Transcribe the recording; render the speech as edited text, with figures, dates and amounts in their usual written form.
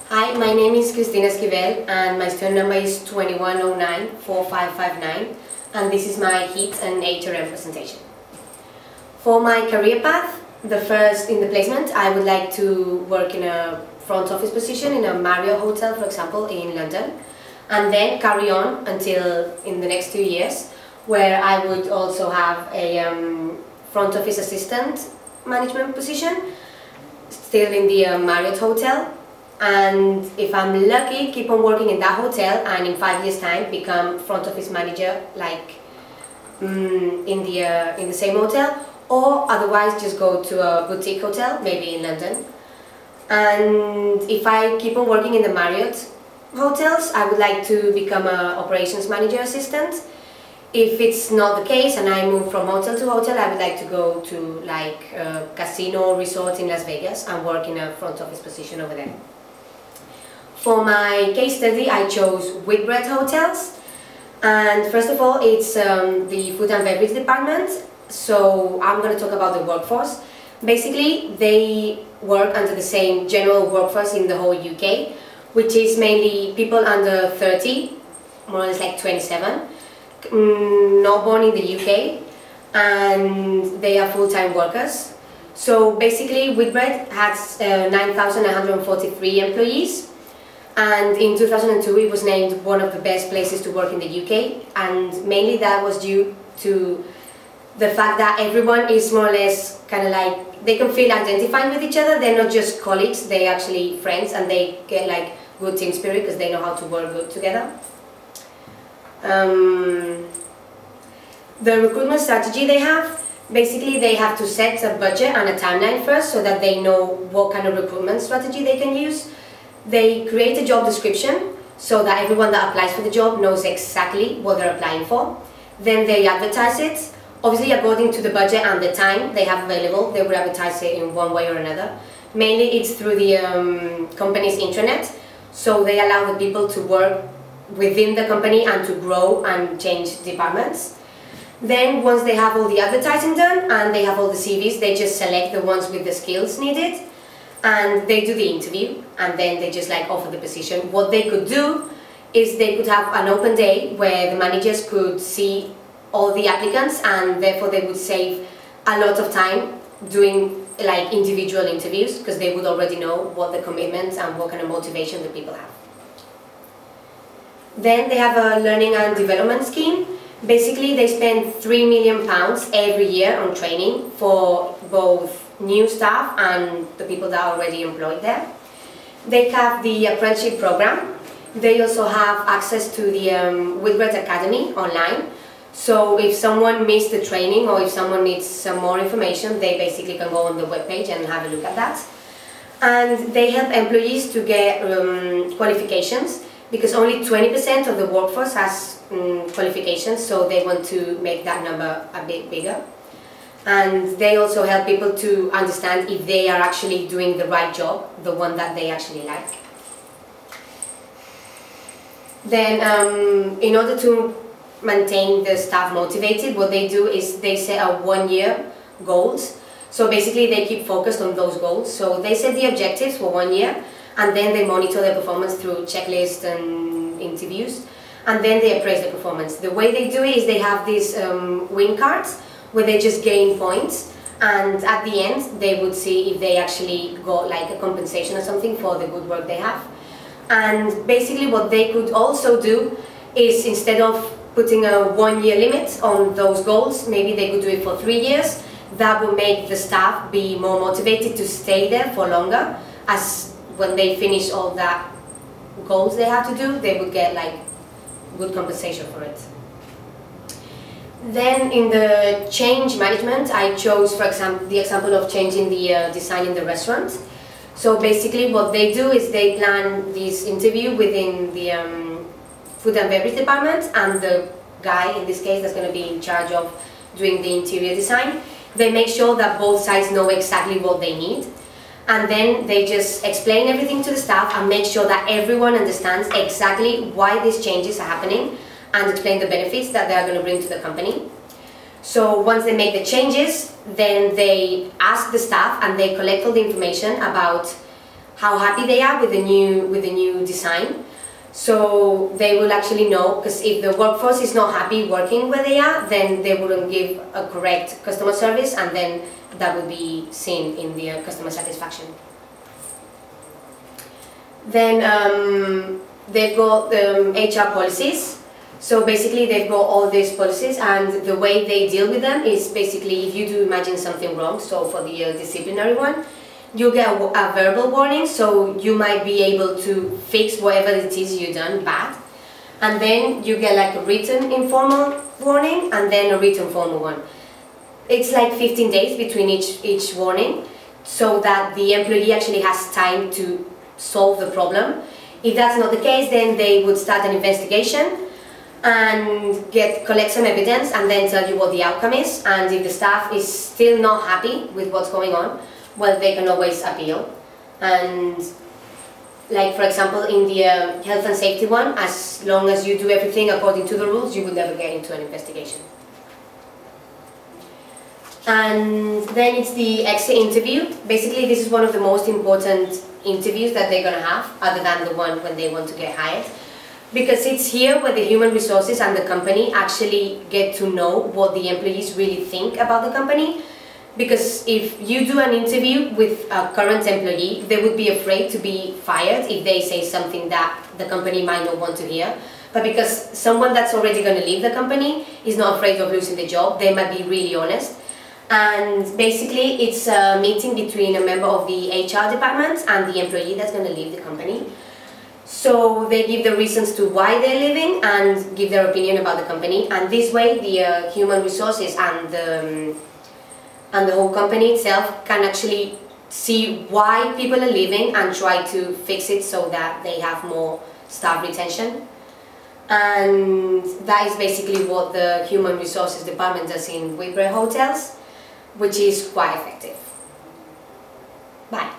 Hi, my name is Cristina Esquivel and my student number is 21094559 and this is my HEAT and HRM presentation. For my career path, the first in the placement, I would like to work in a front office position in a Marriott hotel, for example, in London, and then carry on until in the next 2 years, where I would also have a front office assistant management position, still in the Marriott hotel. And if I'm lucky, keep on working in that hotel and in 5 years' time become front office manager, like in the same hotel, or otherwise just go to a boutique hotel, maybe in London. And if I keep on working in the Marriott hotels, I would like to become an operations manager assistant. If it's not the case and I move from hotel to hotel, I would like to go to like a casino resort in Las Vegas and work in a front office position over there. For my case study, I chose Whitbread Hotels, and first of all, it's the food and beverage department, so I'm going to talk about the workforce. Basically, they work under the same general workforce in the whole UK, which is mainly people under 30, more or less like 27, not born in the UK, and they are full-time workers. So basically, Whitbread has 9,143 employees. And in 2002 it was named one of the best places to work in the UK, and mainly that was due to the fact that everyone is more or less kind of like, they can feel identified with each other. They're not just colleagues, they're actually friends, and they get like good team spirit because they know how to work good together. The recruitment strategy they have, basically they have to set a budget and a timeline first so that they know what kind of recruitment strategy they can use. They create a job description so that everyone that applies for the job knows exactly what they're applying for. Then they advertise it. Obviously, according to the budget and the time they have available, they would advertise it in one way or another. Mainly it's through the company's intranet, so they allow the people to work within the company and to grow and change departments. Then once they have all the advertising done and they have all the CVs, they just select the ones with the skills needed. And they do the interview, and then they just like offer the position. What they could do is they could have an open day where the managers could see all the applicants, and therefore they would save a lot of time doing like individual interviews because they would already know what the commitments and what kind of motivation the people have. Then they have a learning and development scheme. Basically, they spend £3 million every year on training for both new staff and the people that are already employed there. They have the apprenticeship program. They also have access to the Whitbread Academy online. So if someone missed the training or if someone needs some more information, they basically can go on the webpage and have a look at that. And they help employees to get qualifications, because only 20% of the workforce has qualifications, so they want to make that number a bit bigger. And they also help people to understand if they are actually doing the right job, the one that they actually like. Then, in order to maintain the staff motivated, what they do is they set a 1-year goals. So basically they keep focused on those goals. So they set the objectives for 1 year, and then they monitor their performance through checklists and interviews, and then they appraise the performance. The way they do it is they have these win cards, where they just gain points, and at the end they would see if they actually got like a compensation or something for the good work they have. And basically what they could also do is, instead of putting a 1-year limit on those goals, maybe they could do it for 3 years. That would make the staff be more motivated to stay there for longer, as when they finish all that goals they have to do, they would get like good compensation for it. Then in the change management, I chose, for example, the example of changing the design in the restaurant. So basically what they do is they plan this interview within the food and beverage department, and the guy, in this case, that's going to be in charge of doing the interior design, they make sure that both sides know exactly what they need. And then they just explain everything to the staff and make sure that everyone understands exactly why these changes are happening, and explain the benefits that they are going to bring to the company. So once they make the changes, then they ask the staff and they collect all the information about how happy they are with the new design. So they will actually know, because if the workforce is not happy working where they are, then they wouldn't give a correct customer service, and then that would be seen in their customer satisfaction. Then they've got the HR policies. So basically they've got all these policies, and the way they deal with them is basically if you do imagine something wrong, so for the disciplinary one, you get a verbal warning, so you might be able to fix whatever it is you've done bad. And then you get like a written informal warning and then a written formal one. It's like 15 days between each warning, so that the employee actually has time to solve the problem. If that's not the case, then they would start an investigation and collect some evidence and then tell you what the outcome is. And if the staff is still not happy with what's going on, well, they can always appeal. And like, for example, in the health and safety one, as long as you do everything according to the rules, you will never get into an investigation. And then it's the exit interview. Basically, this is one of the most important interviews that they're going to have, other than the one when they want to get hired. Because it's here where the human resources and the company actually get to know what the employees really think about the company. Because if you do an interview with a current employee, they would be afraid to be fired if they say something that the company might not want to hear. But because someone that's already going to leave the company is not afraid of losing the job, they might be really honest. And basically it's a meeting between a member of the HR department and the employee that's going to leave the company. So they give the reasons to why they're leaving and give their opinion about the company. And this way the human resources and the whole company itself can actually see why people are leaving and try to fix it so that they have more staff retention. And that is basically what the human resources department does in Whitbread hotels, which is quite effective. Bye.